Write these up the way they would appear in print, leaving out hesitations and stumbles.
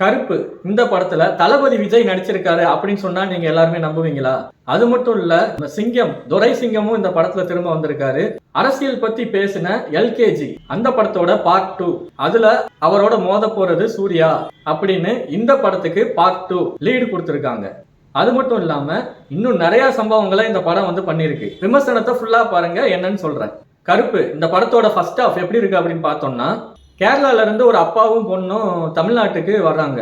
கருப்பு இந்த படத்துல தளபதி விஜய் நடிச்சிருக்காரு அப்படின்னு சொன்னா நீங்க எல்லாருமே நம்புவீங்களா? அது மட்டும் இல்ல, சிங்கம் துரை சிங்கமும் இந்த படத்துல திரும்ப வந்திருக்காரு. அரசியல் பத்தி பேசின எல்கேஜி அந்த படத்தோட பார்ட் 2, அதுல அவரோட மோத போறது சூர்யா அப்படின்னு இந்த படத்துக்கு பார்ட் 2 லீடு கொடுத்திருக்காங்க. அது மட்டும் இல்லாம இன்னும் நிறைய சம்பவங்களை இந்த படம் பண்ணிருக்கு. விமர்சனத்தை ஃபுல்லா பாருங்க, என்னன்னு சொல்றேன். கருப்பு இந்த படத்தோட ஃபர்ஸ்ட் ஹாஃப் எப்படி இருக்கு அப்படின்னு பார்த்தோம்னா, கேரளால இருந்து ஒரு அப்பாவும் பொண்ணும் தமிழ்நாட்டுக்கு வர்றாங்க.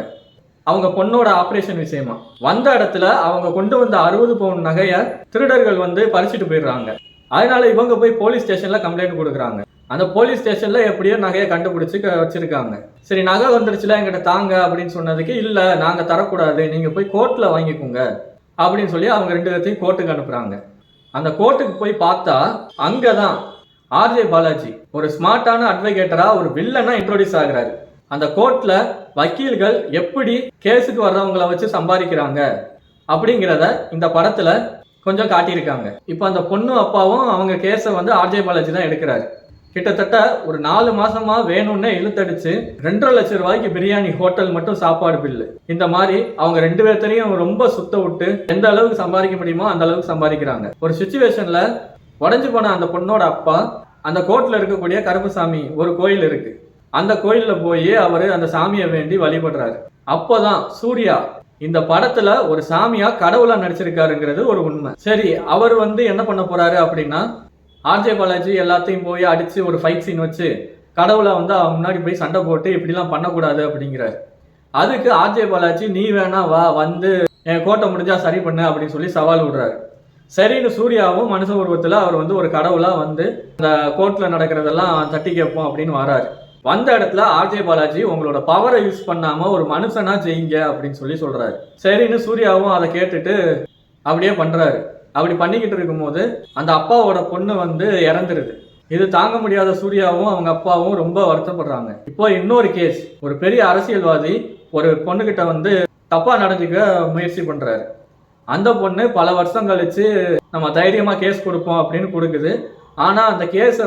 அவங்க பொண்ணோட ஆபரேஷன் விஷயமா வந்த இடத்துல அவங்க கொண்டு வந்த 60 பவுன் நகைய திருடர்கள் பறிச்சுட்டு போயிடுறாங்க. அதனால இவங்க போய் போலீஸ் ஸ்டேஷன்ல கம்ப்ளைண்ட் கொடுக்குறாங்க. அந்த போலீஸ் ஸ்டேஷன்ல எப்படியோ நகையை கண்டுபிடிச்சு வச்சிருக்காங்க. சரி, நகை வந்துருச்சுல, எங்கிட்ட தாங்க அப்படின்னு சொன்னதுக்கு, இல்ல நாங்க தரக்கூடாது, நீங்க போய் கோர்ட்ல வாங்கிக்கோங்க அப்படின்னு சொல்லி அவங்க 2 பேர்த்தையும் கோர்ட்டுக்கு அனுப்புறாங்க. அந்த கோர்ட்டுக்கு போய் பார்த்தா அங்கதான் ஆர்ஜே பாலாஜி ஒரு ஸ்மார்ட்டான அட்வொகேட்டரா ஒரு வில்லனா இன்ட்ரோடியூஸ் ஆகுறாரு. அந்த கோர்ட்ல வக்கீல்கள் எப்படி கேஸுக்கு வர்றவங்களை வச்சு சம்பாதிக்கிறாங்க அப்படிங்கிறத இந்த படத்துல கொஞ்சம் காட்டியிருக்காங்க. இப்போ அந்த பொண்ணு அப்பாவும் அவங்க கேஸை ஆர்ஜே பாலாஜி தான் எடுக்கிறாரு. கிட்டத்தட்ட ஒரு 4 மாசமா வேணும்னே இழுத்தடிச்சு 2.5 லட்சம் ரூபாய்க்கு பிரியாணி ஹோட்டல் மட்டும் சாப்பாடு பில்லு, இந்த மாதிரி அவங்க 2 பேர்த்தையும் ரொம்ப சுத்த விட்டு எந்த அளவுக்கு சம்பாதிக்க முடியுமோ அந்த அளவுக்கு சம்பாதிக்கிறாங்க. ஒரு சிச்சுவேஷன்ல உடஞ்சு போன அந்த பொண்ணோட அப்பா அந்த கோர்ட்ல இருக்கக்கூடிய கருப்புசாமி ஒரு கோயில் இருக்கு, அந்த கோயில்ல போய் அவரு அந்த சாமியை வேண்டி வழிபடுறாரு. அப்போதான் சூர்யா இந்த படத்துல ஒரு சாமியா கடவுளா நடிச்சிருக்காருங்கிறது ஒரு உண்மை. சரி, அவர் என்ன பண்ண போறாரு அப்படின்னா, ஆர்ஜே பாலாஜி எல்லாத்தையும் போய் அடிச்சு ஒரு ஃபைட் சீன் வச்சு கடவுளை அவங்க முன்னாடி போய் சண்டை போட்டு இப்படிலாம் பண்ணக்கூடாது அப்படிங்கிறாரு. அதுக்கு ஆர்ஜே பாலாஜி, நீ வேணா வா, என் கோட்டை முடிஞ்சா சரி பண்ணு அப்படின்னு சொல்லி சவால் விடுறாரு. சரின்னு சூர்யாவும் மனுஷ உருவத்துல அவர் ஒரு கடவுளா அந்த கோர்ட்ல நடக்கிறதெல்லாம் தட்டி கேட்போம் அப்படின்னு வராரு. வந்த இடத்துல ஆர்ஜே பாலாஜி, உங்களோட பவரை யூஸ் பண்ணாம ஒரு மனுஷனா ஜெயிங்க அப்படின்னு சொல்லி சொல்றாரு. சரின்னு சூர்யாவும் அதை கேட்டுட்டு அப்படியே பண்றாரு. அப்படி பண்ணிக்கிட்டு இருக்கும்போது அந்த அப்பாவோட பொண்ணு இறந்துருது. இது தாங்க முடியாத சூர்யாவும் அவங்க அப்பாவும் ரொம்ப வருத்தப்படுறாங்க. இப்போ இன்னொரு கேஸ், ஒரு பெரிய அரசியல்வாதி ஒரு பொண்ணுகிட்ட தப்பா நடந்துக்க முயற்சி பண்றாரு. அந்த பொண்ணு பல வருஷம் கழிச்சு நம்ம தைரியமா கேஸ் கொடுப்போம் அப்படின்னு கொடுக்குது. ஆனா அந்த கேஸை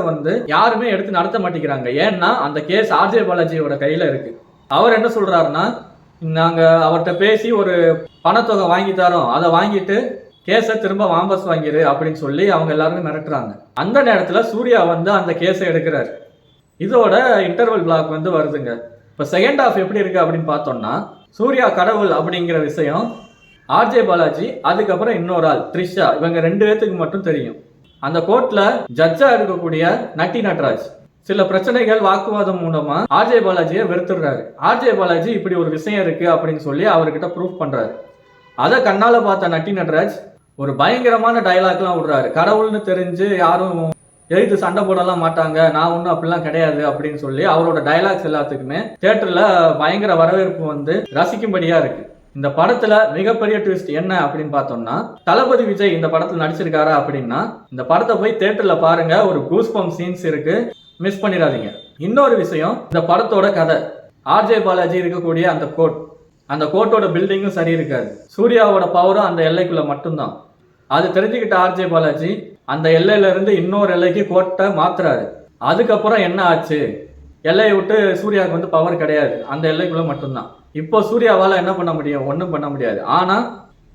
யாருமே எடுத்து நடத்த மாட்டேங்கிறாங்க. ஏன்னா அந்த கேஸ் ஆர்ஜே பாலாஜியோட கையில இருக்கு. அவர் என்ன சொல்றாருன்னா, நாங்க அவர்கிட்ட பேசி ஒரு பணத்தொகை வாங்கி தரோம், அதை வாங்கிட்டு கேஸை திரும்ப வாபஸ் வாங்கிரு அப்படின்னு சொல்லி அவங்க எல்லாருமே மிரட்டுறாங்க. அந்த நேரத்துல சூர்யா அந்த கேஸை எடுக்கிறாரு. இதோட இன்டர்வல் பிளாக் வருதுங்க. இப்ப செகண்ட் ஹாஃப் எப்படி இருக்கு அப்படின்னு பார்த்தோம்னா, சூர்யா கடவுள் அப்படிங்கிற விஷயம் ஆர்ஜே பாலாஜி, அதுக்கப்புறம் இன்னொரு ஆள் த்ரிஷா, இவங்க 2 பேத்துக்கு மட்டும் தெரியும். அந்த கோர்ட்ல ஜட்ஜா இருக்கக்கூடிய நட்டி நட்ராஜ் சில பிரச்சனைகள் வாக்குவாதம் மூலமா ஆர்ஜே பாலாஜியை வெறுத்துடுறாரு. ஆர்ஜே பாலாஜி இப்படி ஒரு விஷயம் இருக்கு அப்படின்னு சொல்லி அவர்கிட்ட ப்ரூஃப் பண்றாரு. அதை கண்ணால பார்த்த நட்டி நட்ராஜ் ஒரு பயங்கரமான டைலாக்லாம் விடுறாரு. கடவுள்னு தெரிஞ்சு யாரும் எழுத்து சண்டை போடலாம் மாட்டாங்க, நான் ஒன்றும் அப்படிலாம் கிடையாது அப்படின்னு சொல்லி அவரோட டைலாக்ஸ் எல்லாத்துக்குமே தியேட்டர்ல பயங்கர வரவேற்பு ரசிக்கும்படியா இருக்கு. இந்த படத்துல மிகப்பெரிய ட்விஸ்ட் என்ன அப்படின்னு பார்த்தோம்னா, தளபதி விஜய் இந்த படத்துல நடிச்சிருக்காரா அப்படின்னா, இந்த படத்தை போய் தியேட்டர்ல பாருங்க, ஒரு கூஸ்பம் சீன்ஸ் இருக்கு, மிஸ் பண்ணிடாதீங்க. இன்னொரு விஷயம், இந்த படத்தோட கதை, ஆர்ஜே பாலாஜி இருக்கக்கூடிய அந்த கோர்ட்டோட பில்டிங்கும் சரி இருக்காது. சூர்யாவோட பவரும் அந்த எல்லைக்குள்ள மட்டும்தான். அது தெரிஞ்சுக்கிட்ட ஆர்ஜே பாலாஜி அந்த எல்லையில இருந்து இன்னொரு எல்லைக்கு கோர்ட்டை மாத்துறாரு. அதுக்கப்புறம் என்ன ஆச்சு, எல்லையை விட்டு சூர்யாவுக்கு பவர் கிடையாது, அந்த எல்லைக்குள்ள மட்டும்தான். இப்போ சூர்யாவால என்ன பண்ண முடியும்? ஒன்றும் பண்ண முடியாது. ஆனா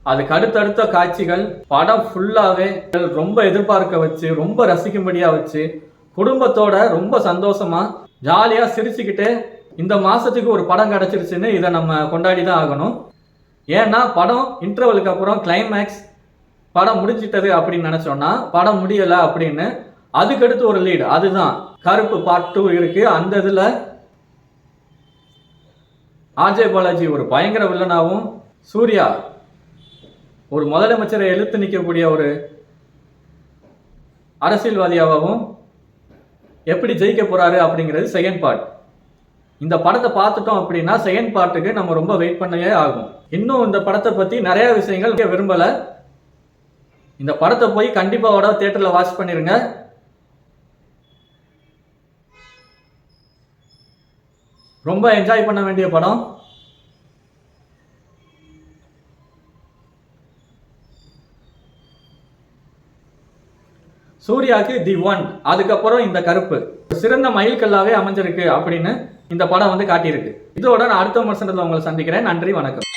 அதுக்கு அடுத்தடுத்த காட்சிகள் படம் ஃபுல்லாவே ரொம்ப எதிர்பார்க்க வச்சு, ரொம்ப ரசிக்கும்படியா வச்சு, குடும்பத்தோட ரொம்ப சந்தோஷமா ஜாலியா சிரிச்சுக்கிட்டு இந்த மாசத்துக்கு ஒரு படம் கிடைச்சிருச்சுன்னு இதை நம்ம கொண்டாடி தான் ஆகணும். ஏன்னா படம் இன்டர்வலுக்கு அப்புறம் கிளைமேக்ஸ் படம் முடிச்சிட்டது அப்படின்னு நினைச்சோம்னா படம் முடியல அப்படின்னு அதுக்கடுத்து ஒரு லீடு, அதுதான் கருப்பு பார்ட் 2 இருக்கு. அந்த இதுல ஆர்ஜே பாலாஜி ஒரு பயங்கர வில்லனாவும், சூர்யா ஒரு முதலமைச்சரை எழுத்து நிற்கக்கூடிய ஒரு அரசியல்வாதியாகவும் எப்படி ஜெயிக்க போறாரு அப்படிங்கிறது செகண்ட் பார்ட். இந்த படத்தை பார்த்துட்டோம் அப்படின்னா செகண்ட் பார்ட்டுக்கு நம்ம ரொம்ப வெயிட் பண்ணவே ஆகும். இன்னும் இந்த படத்தை பத்தி நிறைய விஷயங்கள் விரும்பல. இந்த படத்தை போய் கண்டிப்பா தியேட்டர்ல வாட்ச் பண்ணிருங்க. ரொம்ப என்ஜாய் பண்ண வேண்டிய படம். சூர்யாக்கு தி ஒன், அதுக்கப்புறம் இந்த கருப்பு சிறந்த மைல்கல்லாவே அமைஞ்சிருக்கு அப்படின்னு இந்த படம் வந்து காட்டியிருக்கு. இதோட நான் அடுத்த விமர்சனத்துல உங்களை சந்திக்கிறேன். நன்றி, வணக்கம்.